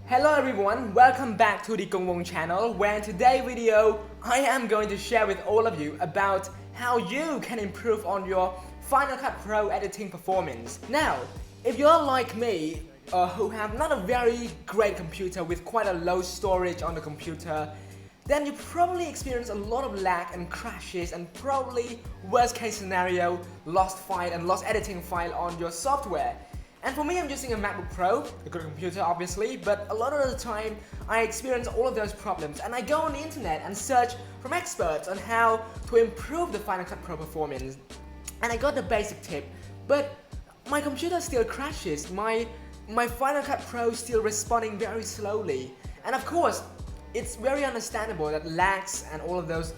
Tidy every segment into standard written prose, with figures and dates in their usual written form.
Hello everyone, welcome back to the Gongwong channel, where in today's video I am going to share with all of you about how you can improve on your Final Cut Pro editing performance. Now, if you're like me, who have not a very great computer with quite a low storage on the computer, then you probably experience a lot of lag and crashes and probably worst case scenario, lost file and lost editing file on your software. And for me, I'm using a MacBook Pro, a good computer obviously, but a lot of the time I experience all of those problems and I go on the internet and search from experts on how to improve the Final Cut Pro performance. And I got the basic tip, but my computer still crashes, my Final Cut Pro is still responding very slowly. And of course, it's very understandable that lags and all of those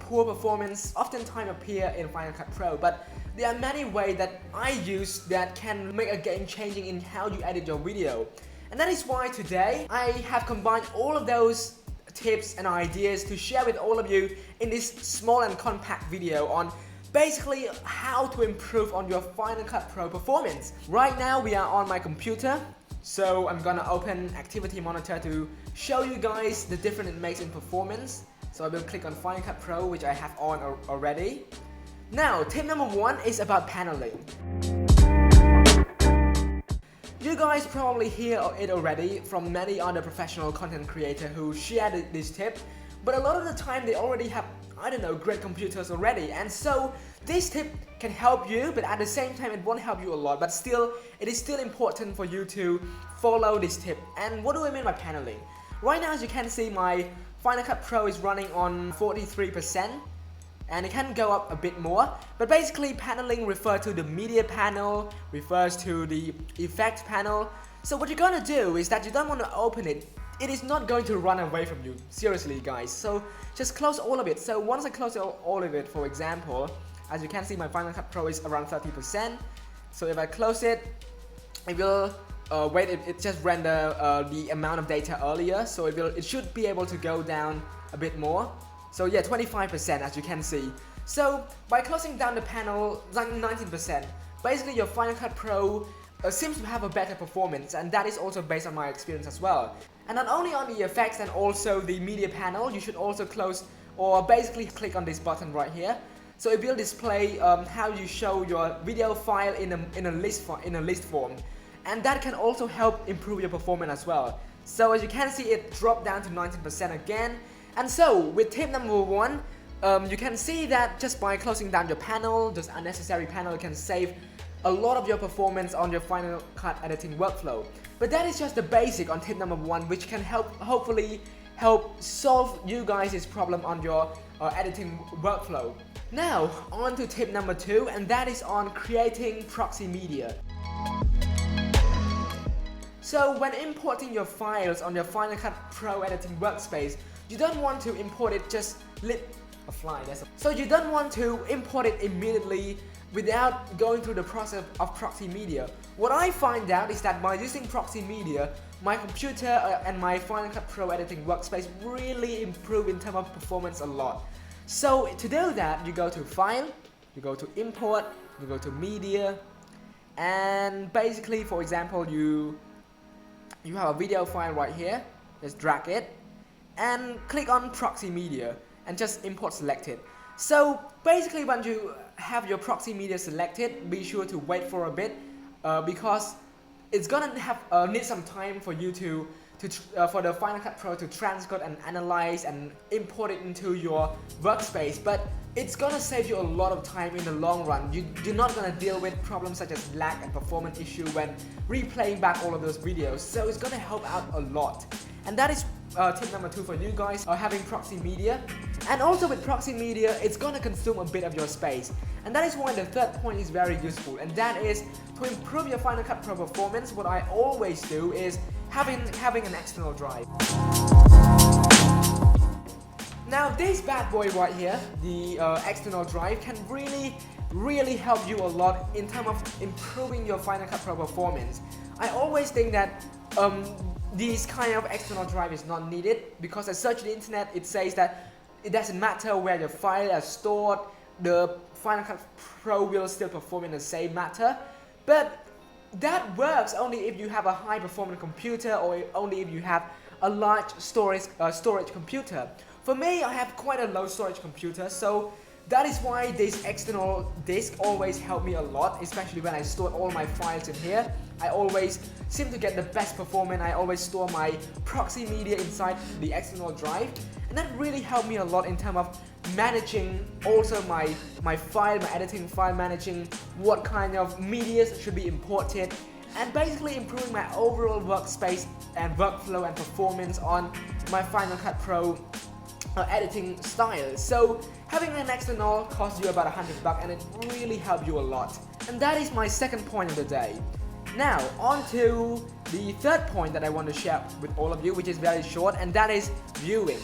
poor performance oftentimes appear in Final Cut Pro, but there are many ways that I use that can make a game changing in how you edit your video. And that is why today I have combined all of those tips and ideas to share with all of you in this small and compact video on basically how to improve on your Final Cut Pro performance. Right now we are on my computer, so I'm gonna open Activity Monitor to show you guys the difference it makes in performance. So I will click on Final Cut Pro, which I have on already. Now, tip number one is about paneling. You guys probably hear it already from many other professional content creators who shared this tip, but a lot of the time they already have, I don't know, great computers already, and so this tip can help you, but at the same time it won't help you a lot, but still, it is still important for you to follow this tip. And what do I mean by paneling? Right now, as you can see, my Final Cut Pro is running on 43%. And it can go up a bit more, but basically paneling refers to the media panel, refers to the effect panel. So what you're gonna do is that you don't want to open it. It is not going to run away from you, seriously guys. So just close all of it. So once I close all of it, for example, as you can see, my Final Cut Pro is around 30%. So if I close it, it will wait, it just render the amount of data earlier, so it should be able to go down a bit more. So yeah, 25% as you can see. So by closing down the panel, like 19%, basically your Final Cut Pro seems to have a better performance, and that is also based on my experience as well. And not only on the effects and also the media panel, you should also close or basically click on this button right here. So it will display how you show your video file in a list form, and that can also help improve your performance as well. So as you can see, it dropped down to 19% again. And so, with tip number one, you can see that just by closing down your panel, this unnecessary panel can save a lot of your performance on your Final Cut editing workflow. But that is just the basic on tip number one, which can hopefully help solve you guys' problem on your editing workflow. Now, on to tip number two, and that is on creating proxy media. So when importing your files on your Final Cut Pro editing workspace, you don't want to import it just So you don't want to import it immediately without going through the process of Proxy Media. What I find out is that by using Proxy Media, my computer and my Final Cut Pro editing workspace really improve in terms of performance a lot. So to do that, you go to File, you go to Import, you go to Media, and basically, for example, you have a video file right here. Just drag it and click on Proxy Media and just import selected. So basically, when you have your Proxy Media selected, be sure to wait for a bit because it's gonna need some time for you for the Final Cut Pro to transcode and analyze and import it into your workspace. But it's gonna save you a lot of time in the long run. You're not gonna deal with problems such as lag and performance issue when replaying back all of those videos. So it's gonna help out a lot. And that is tip number two for you guys, having Proxy Media. And also with Proxy Media, it's gonna consume a bit of your space. And that is why the third point is very useful, and that is to improve your Final Cut Pro performance. What I always do is having an external drive. Now this bad boy right here, the external drive, can really help you a lot in terms of improving your Final Cut Pro performance. I always think that this kind of external drive is not needed, because I searched the internet, it says that it doesn't matter where your files are stored, the Final Cut Pro will still perform in the same matter. But that works only if you have a high performance computer or only if you have a large storage computer. For me, I have quite a low storage computer, so that is why this external disk always helped me a lot, especially when I store all my files in here. I always seem to get the best performance. I always store my Proxy Media inside the external drive, and that really helped me a lot in terms of managing also my editing file, managing what kind of media should be imported, and basically improving my overall workspace and workflow and performance on my Final Cut Pro editing style. So having an external costs you about $100 and it really helps you a lot. And that is my second point of the day. Now on to the third point that I want to share with all of you, which is very short, and that is viewing.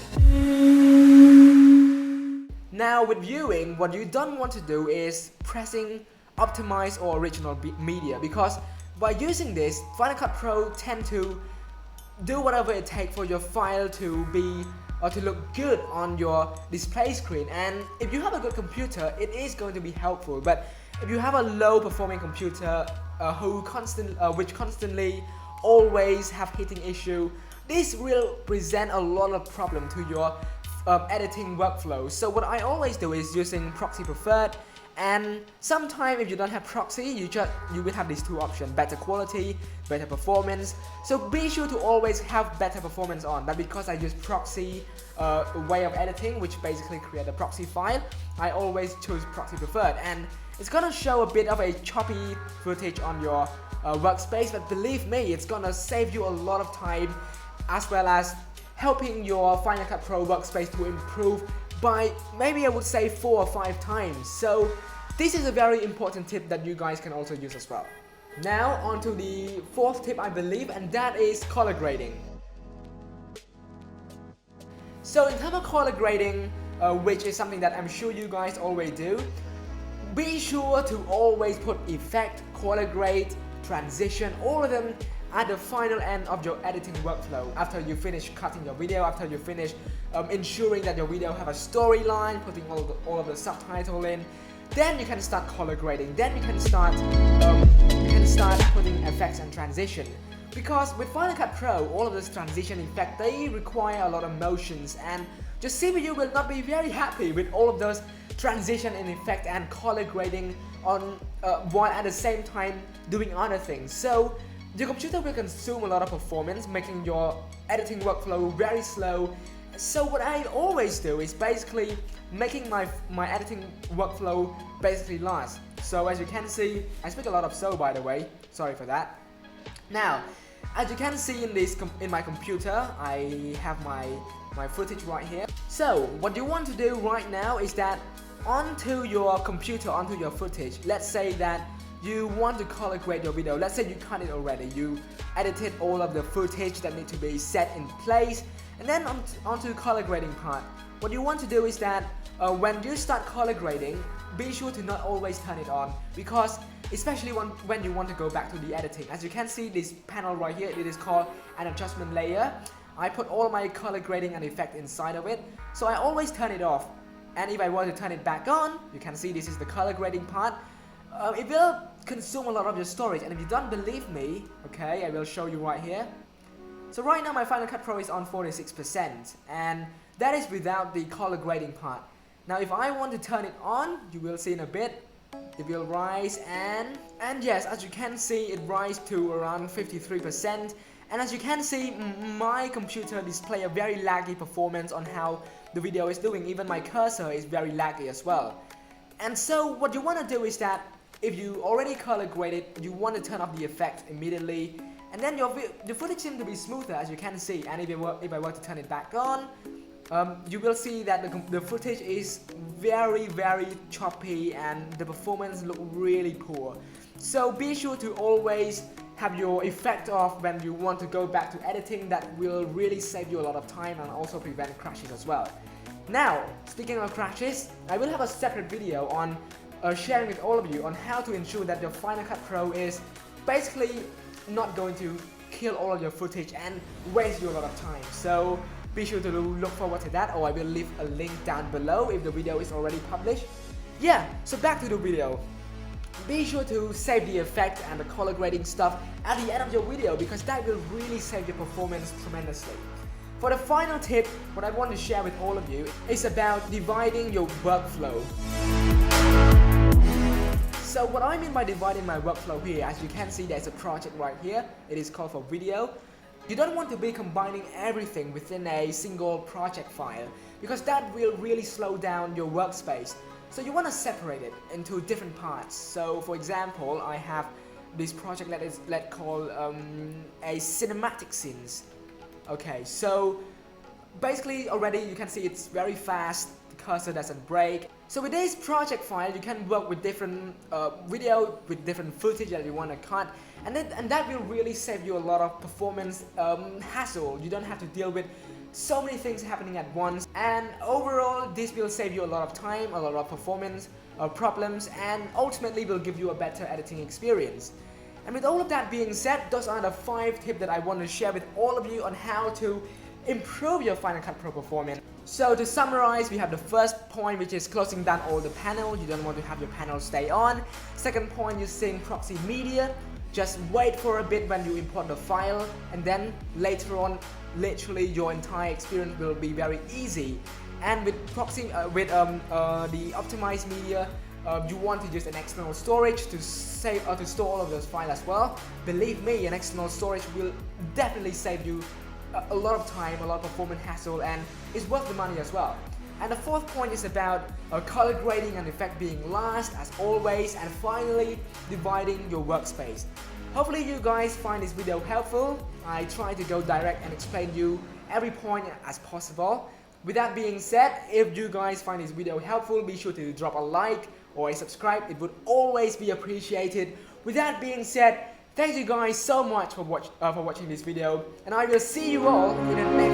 Now with viewing, what you don't want to do is pressing optimize or original media, because by using this, Final Cut Pro tend to do whatever it takes for your file to be or to look good on your display screen. And if you have a good computer, it is going to be helpful. But if you have a low performing computer which constantly always have heating issue, this will present a lot of problem to your editing workflow. So what I always do is using Proxy Preferred, and sometimes if you don't have Proxy, you will have these two options: better quality, better performance. So be sure to always have better performance on. But because I use Proxy way of editing, which basically create a proxy file, I always choose Proxy Preferred, and it's gonna show a bit of a choppy footage on your workspace, but believe me, it's gonna save you a lot of time, as well as helping your Final Cut Pro workspace to improve by maybe I would say 4 or 5 times. So this is a very important tip that you guys can also use as well. Now on to the fourth tip, I believe, and that is color grading. So in terms of color grading, which is something that I'm sure you guys always do, be sure to always put effect, color grade, transition, all of them at the final end of your editing workflow. After you finish cutting your video, after you finish ensuring that your video have a storyline, putting all of the subtitle in, then you can start color grading. Then you can start putting effects and transition. Because with Final Cut Pro, all of this transition effect, they require a lot of motions, and your CPU will not be very happy with all of those transition and effect and color grading on while at the same time doing other things. So your computer will consume a lot of performance, making your editing workflow very slow. So what I always do is basically making my editing workflow basically last. So as you can see, I speak a lot of so, by the way, sorry for that. Now, as you can see in my computer, I have my footage right here. So what you want to do right now is that onto your computer, onto your footage, let's say that you want to color grade your video. Let's say you cut it already, you edited all of the footage that need to be set in place, and then onto the color grading part. What you want to do is that when you start color grading, be sure to not always turn it on, because especially when you want to go back to the editing. As you can see, this panel right here, it is called an adjustment layer. I put all my color grading and effect inside of it, so I always turn it off. And if I want to turn it back on, you can see this is the color grading part. It will consume a lot of your storage, and if you don't believe me, okay, I will show you right here. So right now my Final Cut Pro is on 46%, and that is without the color grading part. Now if I want to turn it on, you will see in a bit, it will rise, and yes, as you can see, it rises to around 53%. And as you can see, my computer display a very laggy performance on how the video is doing. Even my cursor is very laggy as well. And so what you want to do is that if you already color graded, you want to turn off the effect immediately, and then your footage seems to be smoother, as you can see. And if I were to turn it back on, you will see that the footage is very choppy and the performance look really poor. So be sure to always have your effect off when you want to go back to editing. That will really save you a lot of time and also prevent crashes as well. Now, speaking of crashes, I will have a separate video on sharing with all of you on how to ensure that your Final Cut Pro is basically not going to kill all of your footage and waste you a lot of time. So be sure to look forward to that, or I will leave a link down below if the video is already published. Yeah, so back to the video. be sure to save the effect and the color grading stuff at the end of your video, because that will really save your performance tremendously. For the final tip, what I want to share with all of you is about dividing your workflow. So what I mean by dividing my workflow here, as you can see, there's a project right here. It is called for video. You don't want to be combining everything within a single project file, because that will really slow down your workspace. So you want to separate it into different parts. So for example, I have this project let's call a cinematic scenes. Okay, so basically already you can see it's very fast, the cursor doesn't break. So with this project file, you can work with different video, with different footage that you want to cut, and that will really save you a lot of performance hassle. You don't have to deal with so many things happening at once, and overall this will save you a lot of time, a lot of performance problems, and ultimately will give you a better editing experience. And with all of that being said, those are the 5 tips that I want to share with all of you on how to improve your Final Cut Pro performance. So to summarize, we have the first point, which is closing down all the panels. You don't want to have your panels stay on. Second point, using Proxy Media. Just wait for a bit when you import the file, and then later on, literally your entire experience will be very easy. And with the optimized media, you want to use an external storage to save or to store all of those files as well. Believe me, an external storage will definitely save you a lot of time, a lot of performance hassle, and it's worth the money as well. And the fourth point is about color grading and effect being last as always, and finally dividing your workspace. Hopefully you guys find this video helpful. I try to go direct and explain you every point as possible. With that being said, if you guys find this video helpful, be sure to drop a like or a subscribe. It would always be appreciated. With that being said, thank you guys so much for watching this video, and I will see you all in the next